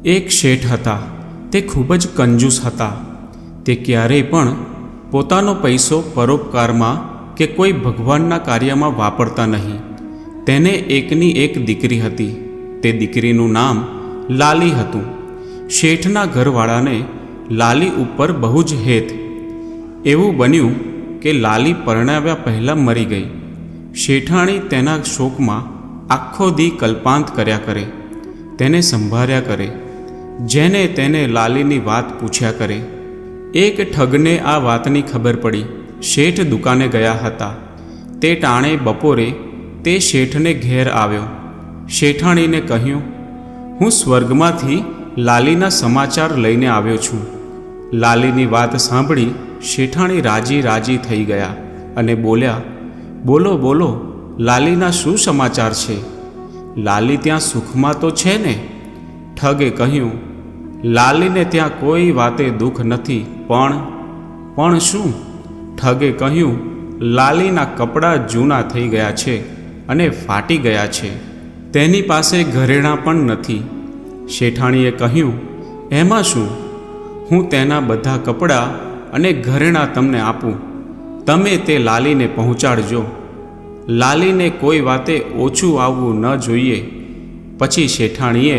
એક શેઠ હતા, તે ખૂબ જ કંજૂસ હતા. તે ક્યારેય પણ પોતાનો પૈસો પરોપકારમાં કે કોઈ ભગવાનના કાર્યમાં વાપરતા નહીં. તેને એકની એક દીકરી હતી. તે દીકરીનું નામ લાલી હતું. શેઠના ઘરવાળાને લાલી ઉપર બહુ જ હેત. એવું બન્યું કે લાલી પરણાવ્યા પહેલાં મરી ગઈ. શેઠાણી તેના શોકમાં આખો દી કલ્પાંત કર્યા કરે, તેને સંભાળ્યા કરે, જેને તેને લાલીની વાત પૂછ્યા કરે. એક ઠગને આ વાતની ખબર પડી. શેઠ દુકાને ગયા હતા. તે ટાણે બપોરે તે શેઠને ઘેર આવ્યો. શેઠાણીને કહ્યું, હું સ્વર્ગમાંથી લાલીના સમાચાર લઈને આવ્યો છું. લાલીની વાત સાંભળી શેઠાણી રાજી રાજી થઈ ગયા અને બોલ્યા, બોલો બોલો, લાલીના શું સમાચાર છે? લાલી ત્યાં સુખમાં તો છે ને? ઠગે કહ્યું, લાલીને ત્યાં કોઈ વાતે દુઃખ નથી, પણ શું? ઠગે કહ્યું, લાલીના કપડાં જૂના થઈ ગયા છે અને ફાટી ગયા છે. તેની પાસે ઘરેણાં પણ નથી. શેઠાણીએ કહ્યું, એમાં શું? હું તેના બધા કપડાં અને ઘરેણાં તમને આપું. તમે તે લાલીને પહોંચાડજો. લાલીને કોઈ વાતે ઓછું આવવું ન જોઈએ. પછી શેઠાણીએ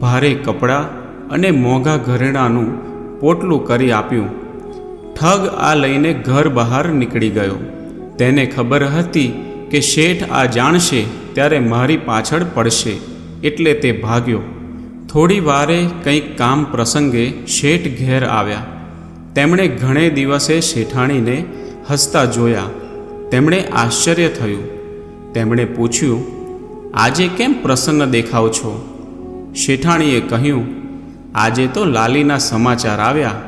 ભારે કપડાં અને મોંઘા ઘરેણાંનું પોટલું કરી આપ્યું. ઠગ આ લઈને ઘર બહાર નીકળી ગયો. તેને ખબર હતી કે શેઠ આ જાણશે ત્યારે મારી પાછળ પડશે, એટલે તે ભાગ્યો. થોડી વારે કંઈક કામ પ્રસંગે શેઠ ઘેર આવ્યા. તેમણે ઘણે દિવસે શેઠાણીને હસતા જોયા. તેમણે આશ્ચર્ય થયું. તેમણે પૂછ્યું, આજે કેમ પ્રસન્ન દેખાવ છો? શેઠાણીએ કહ્યું, આજે તો લાલીના સમાચાર આવ્યા.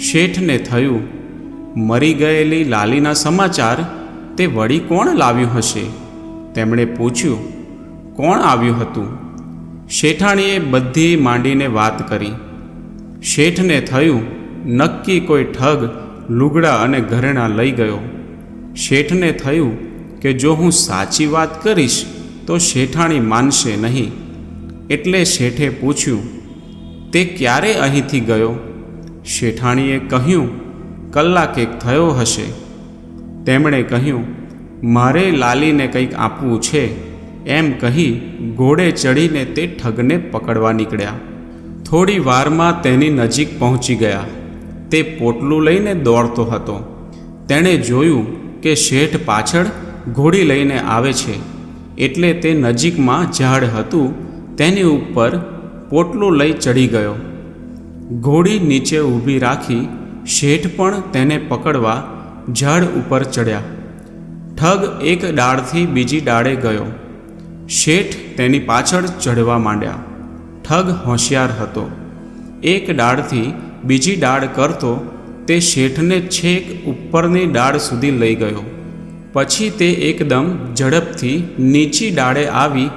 શેઠને થયું, મરી ગયેલી લાલીના સમાચાર તે વળી કોણ લાવ્યું હશે? તેમણે પૂછ્યું, કોણ આવ્યું હતું? શેઠાણીએ બધી માંડીને વાત કરી. શેઠને થયું, નક્કી કોઈ ઠગ લુગડા અને ઘરેણાં લઈ ગયો. શેઠને થયું કે જો હું સાચી વાત કરીશ તો શેઠાણી માનશે નહીં. એટલે શેઠે પૂછ્યું, તે ક્યારે અહીંથી ગયો? શેઠાણીએ કહ્યું, કલાકેક થયો હશે. તેમણે કહ્યું, મારે લાલીને કંઈક આપવું છે. એમ કહી ઘોડે ચડીને તે ઠગને પકડવા નીકળ્યા. થોડી વારમાં તેની નજીક પહોંચી ગયા. તે પોટલું લઈને દોડતો હતો. તેણે જોયું કે શેઠ પાછળ ઘોડી લઈને આવે છે, એટલે તે નજીકમાં ઝાડ હતું તેની ઉપર પોટલું લઈ ચડી ગયો. ઘોડી નીચે ઊભી રાખી શેઠ પણ તેને પકડવા ઝાડ ઉપર ચડ્યા. ઠગ એક ડાળથી બીજી ડાળે ગયો. શેઠ તેની પાછળ ચઢવા માંડ્યા. ઠગ હોશિયાર હતો. એક ડાળથી બીજી ડાળ કરતો તે શેઠને છેક ઉપરની ડાળ સુધી લઈ ગયો. પછી તે એકદમ ઝડપથી નીચી ડાળે આવી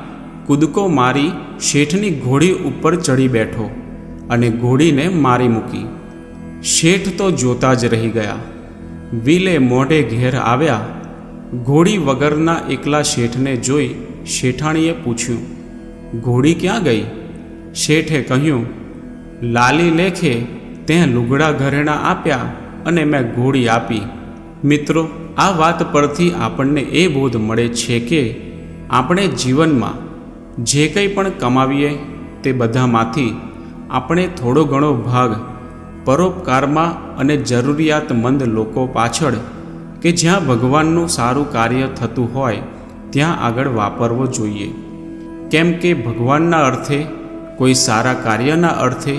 કૂદકો મારી શેઠની ઘોડી ઉપર ચડી બેઠો અને ઘોડીને મારી મૂકી. શેઠ તો જોતા જ રહી ગયા. વિલે મોઢે ઘેર આવ્યા. ઘોડી વગરના એકલા શેઠને જોઈ શેઠાણીએ પૂછ્યું, ઘોડી ક્યાં ગઈ? શેઠે કહ્યું, લાલી લેખે ત્યાં લુગડા ઘરેણાં આપ્યા અને મેં ઘોડી આપી. મિત્રો, આ વાત પરથી આપણને એ બોધ મળે છે કે આપણે જીવનમાં જે કંઈ પણ કમાવીએ તે બધામાંથી આપણે થોડો ઘણો ભાગ પરોપકારમાં અને જરૂરિયાતમંદ લોકો પાછળ કે જ્યાં ભગવાનનું સારું કાર્ય થતું હોય ત્યાં આગળ વાપરવો જોઈએ. કેમ કે ભગવાનના અર્થે, કોઈ સારા કાર્યના અર્થે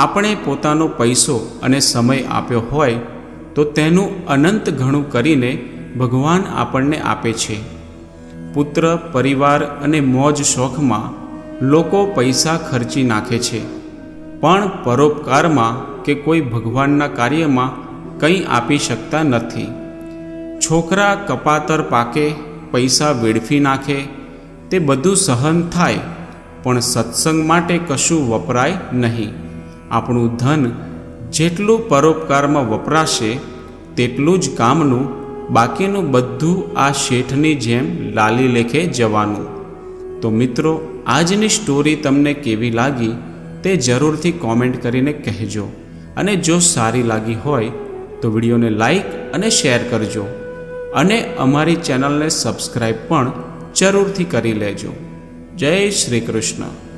આપણે પોતાનો પૈસો અને સમય આપ્યો હોય તો તેનું અનંત ઘણું કરીને ભગવાન આપણને આપે છે. પુત્ર, પરિવાર અને મોજ શોખમાં લોકો પૈસા ખર્ચી નાખે છે, પણ પરોપકારમાં કે કોઈ ભગવાનના કાર્યમાં કંઈ આપી શકતા નથી. છોકરા કપાતર પાકે, પૈસા વેડફી નાખે, તે બધું સહન થાય, પણ સત્સંગ માટે કશું વપરાય નહીં. આપણું ધન જેટલું પરોપકારમાં વપરાશે તેટલું જ કામનું, બાકીનું બધું આ શેઠની જેમ લાલી લેખે જવાનું. તો મિત્રો, આજની સ્ટોરી તમને કેવી લાગી તે જરૂરથી કોમેન્ટ કરીને કહેજો. અને જો સારી લાગી હોય તો વિડીયોને લાઈક અને શેર કરજો. અને અમારી ચેનલને સબસ્ક્રાઈબ પણ જરૂરથી કરી લેજો. જય શ્રી કૃષ્ણ.